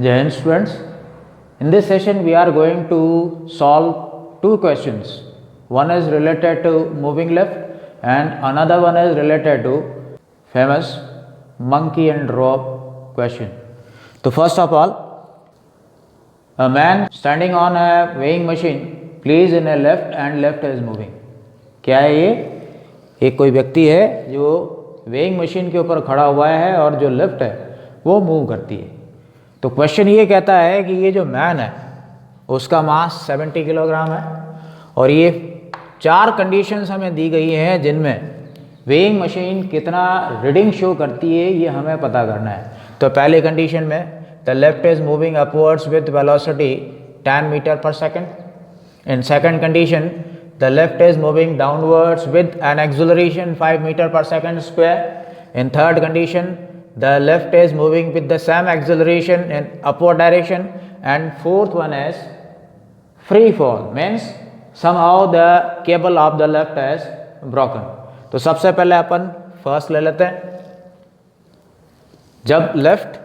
Jai Hind students, in this session we are going to solve two questions. One is related to moving left and another one is related to famous monkey and rope question. So first of all, a man standing on a weighing machine plays in a left and left is moving. क्या है ये? एक कोई व्यक्ति है जो weighing machine के ऊपर खड़ा हुआ है और जो लेफ्ट है वो मूव करती है. तो क्वेश्चन ये कहता है कि ये जो मैन है उसका मास 70 किलोग्राम है और ये चार कंडीशंस हमें दी गई हैं जिनमें वेइंग मशीन कितना रीडिंग शो करती है ये हमें पता करना है. तो पहले कंडीशन में the left is moving upwards with velocity 10 meter per second. In second condition the left is moving downwards with an acceleration 5 meter per second square. In third condition, the left is moving with the same acceleration in upward direction. And fourth one is free fall, means somehow the cable of the left is broken. तो सबसे पहले अपन first ले लेते हैं. जब left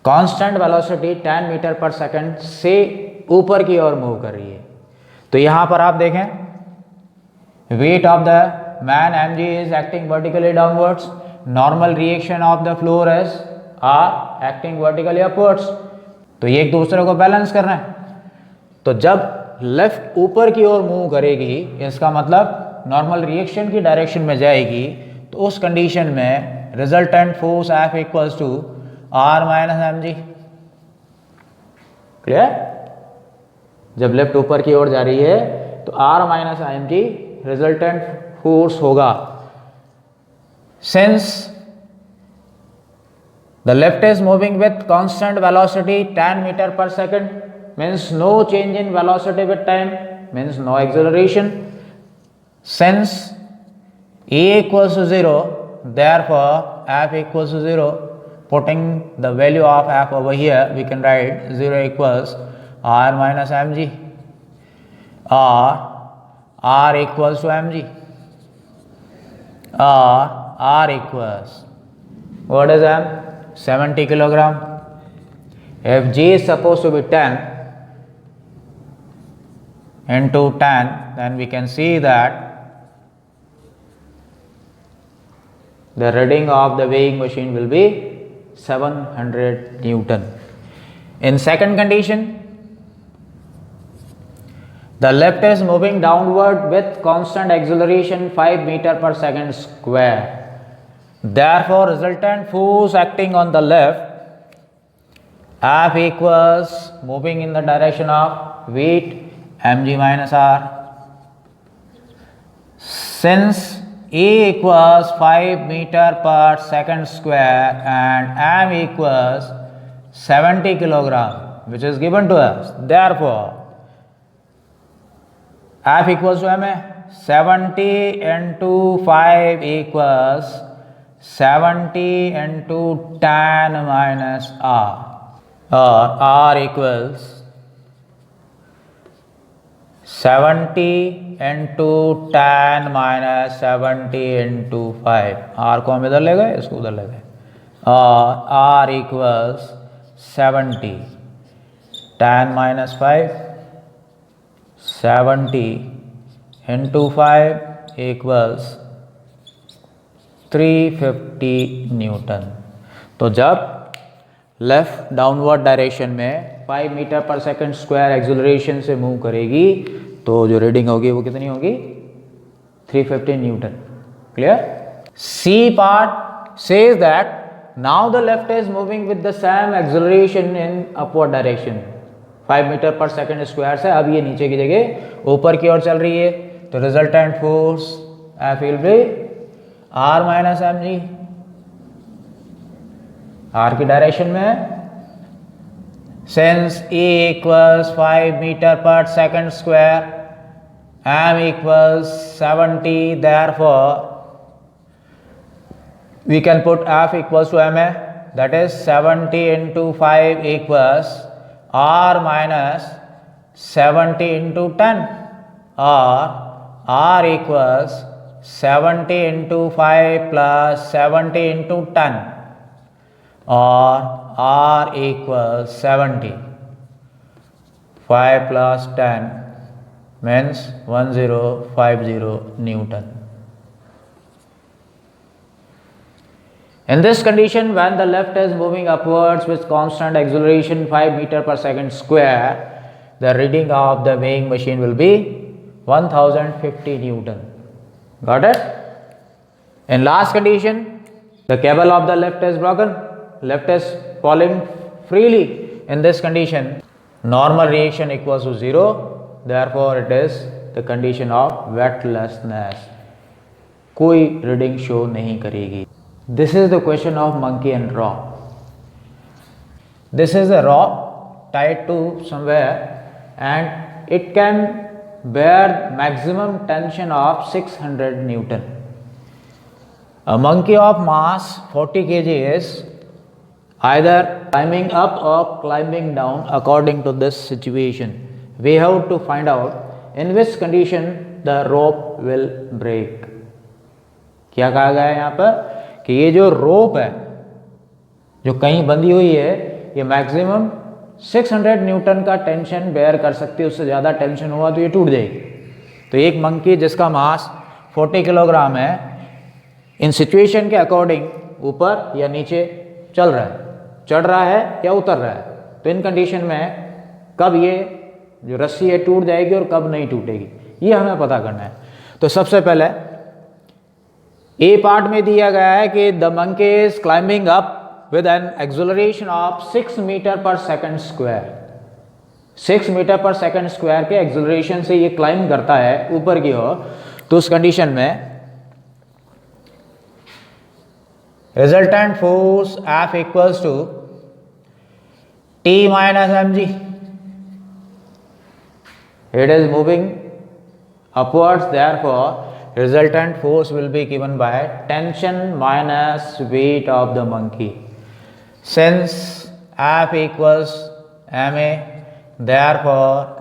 constant velocity 10 meter per second से ऊपर की ओर मूव कर रही है तो यहां पर आप देखें weight of the man mg is acting vertically downwards. Normal reaction of the floor is R acting vertically upwards. तो ये एक दूसरे को बैलेंस कर रहे हैं. तो जब लेफ्ट ऊपर की ओर मूव करेगी इसका मतलब नॉर्मल रिएक्शन की डायरेक्शन में जाएगी तो उस कंडीशन में resultant force F equals to R minus mg. Clear? जब लेफ्ट ऊपर की ओर जा रही है तो R minus mg resultant force होगा. Since the left is moving with constant velocity 10 meter per second means no change in velocity with time, means no acceleration. Since A equals to 0, therefore F equals to 0. Putting the value of F over here, we can write 0 equals R minus mg or R equals to mg or R equals, what is M? 70 kilogram. If G is supposed to be 10 into 10, then we can see that the reading of the weighing machine will be 700 Newton. In second condition, the left is moving downward with constant acceleration 5 meter per second square. Therefore, resultant force acting on the left F equals moving in the direction of weight mg minus r. Since A equals 5 meter per second square and m equals 70 kilogram, which is given to us, therefore F equals to m है 70 into 5 equals 70 into 10 minus r, or r equals 70 into 10 minus 70 into 5. r को हम इधर ले गए इसको उधर ले गए और r equals 70 10 minus 5 70 into 5 equals 350 newton. तो जब लेफ्ट डाउनवर्ड डायरेक्शन में 5 metre per second square acceleration से मूव करेगी तो जो रीडिंग होगी वो कितनी होगी? 350 newton. Clear? C part says that now the left is moving with the same acceleration in upward direction 5 metre per second square से अब ये नीचे की जगह ऊपर की ओर चल रही है तो resultant force F will be R minus mg. R की डायरेक्शन में since A equals 5 metre per second square m equals 70, therefore we can put F equals to ma, that is 70 into 5 equals R minus 70 into 10 or R equals 70 into 5 plus 70 into 10. or R equals 70. 5 plus 10 means 1050 Newton. In this condition, when the lift is moving upwards with constant acceleration 5 meter per second square, the reading of the weighing machine will be 1050 Newton. Got it? In last condition, the cable of the lift is broken, lift is falling freely. In this condition, normal reaction equals to 0, therefore it is the condition of weightlessness. कोई reading show नहीं करेगी. This is the question of monkey and rock. This is a rock tied to somewhere and it can bear maximum tension of 600 Newton. A monkey of mass 40 kg is either climbing up or climbing down according to this situation. We have to find out in which condition the rope will break. क्या कहा गया है यहाँ पर कि ये जो रोप है जो कहीं बंधी हुई है ये मैक्सिमम 600 न्यूटन का टेंशन बेयर कर सकती है, उससे ज़्यादा टेंशन हुआ तो ये टूट जाएगी. तो एक मंकी जिसका मास 40 किलोग्राम है इन सिचुएशन के अकॉर्डिंग ऊपर या नीचे चल रहा है, चढ़ रहा है या उतर रहा है, तो इन कंडीशन में कब ये जो रस्सी है टूट जाएगी और कब नहीं टूटेगी ये हमें पता करना है. तो सबसे पहले ए पार्ट में दिया गया है कि the monkey is climbing up with an acceleration of 6 meter per second square. 6 metre per second square के एक्सेलरेशन से ये क्लाइंब करता है ऊपर की ओर. तो उस कंडीशन में resultant force F equals to T minus mg. It is moving upwards, therefore resultant force will be given by tension minus weight of the monkey. Since F equals ma, therefore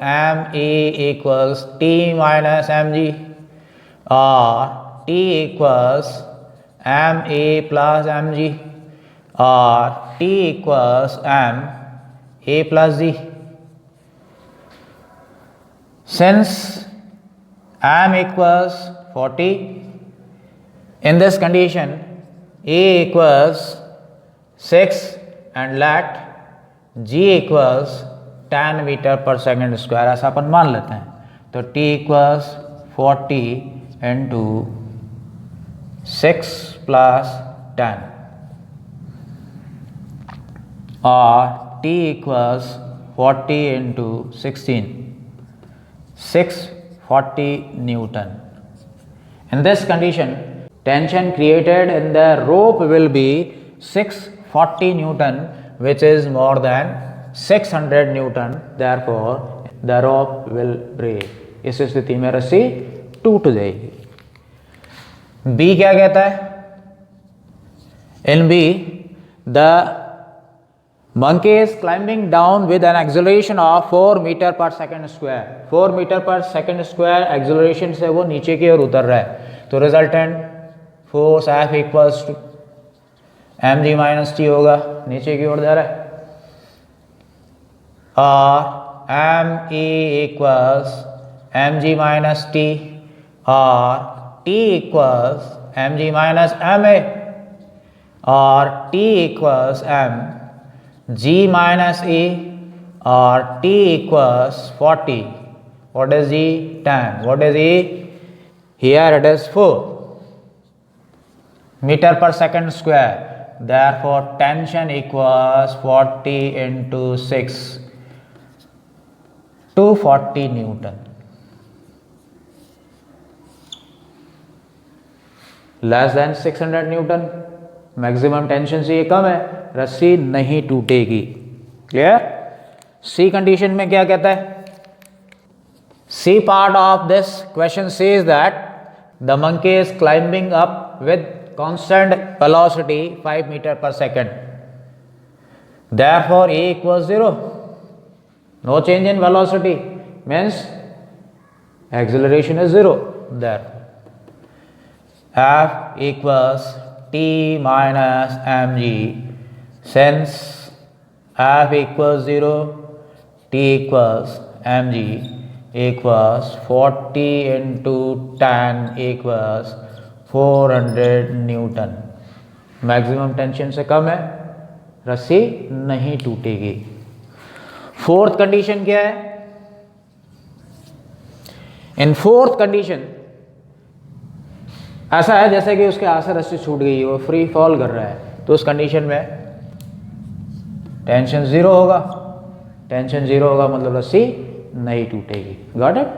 me equals T minus mg or T equals ma plus mg or T equals ma plus g. Since m equals 40, in this condition a equals 6 and let g equals 10 meter per second square ऐसा अपन मान लेते हैं. तो t equals 40 into 6 plus 10 or t equals 40 into 16, 640 Newton. In this condition, tension created in the rope will be 640 Newton, which is more than 600 Newton. Therefore, the rope will break. इस स्थिति में रस्सी टूट जाएगी. B क्या कहता है? In B, the monkey is climbing down with an acceleration of 4 meter per second square. 4 meter per second square acceleration से वो नीचे की ओर उतर रहा है. तो resultant force F equals to mg minus T होगा, नीचे की ओर जा रहा है. और me equals mg minus T और t equals mg minus ma और t equals m g minus e or t equals 40. What is e? 10. What is e? Here it is 4 meter per second square. Therefore tension equals 40 into 6, 240 Newton. Less than 600 Newton. Maximum tension से ये कम है, रस्सी नहीं टूटेगी. Clear? सी condition में क्या कहता है? C part of this question says that the monkey is climbing up with constant velocity 5 metre per second. Therefore a equals 0. No change in velocity means acceleration is 0. Therefore F equals T minus mg since F equals 0, T equals mg equals 40 into 10 equals 400 Newton. Maximum tension से कम है, रस्सी नहीं टूटेगी। Fourth condition क्या है? In fourth condition ऐसा है जैसे कि उसके हाथ से रस्सी छूट गई, वो फ्री फॉल कर रहा है, तो उस कंडीशन में टेंशन जीरो होगा। टेंशन जीरो होगा मतलब रस्सी नहीं टूटेगी। Got it?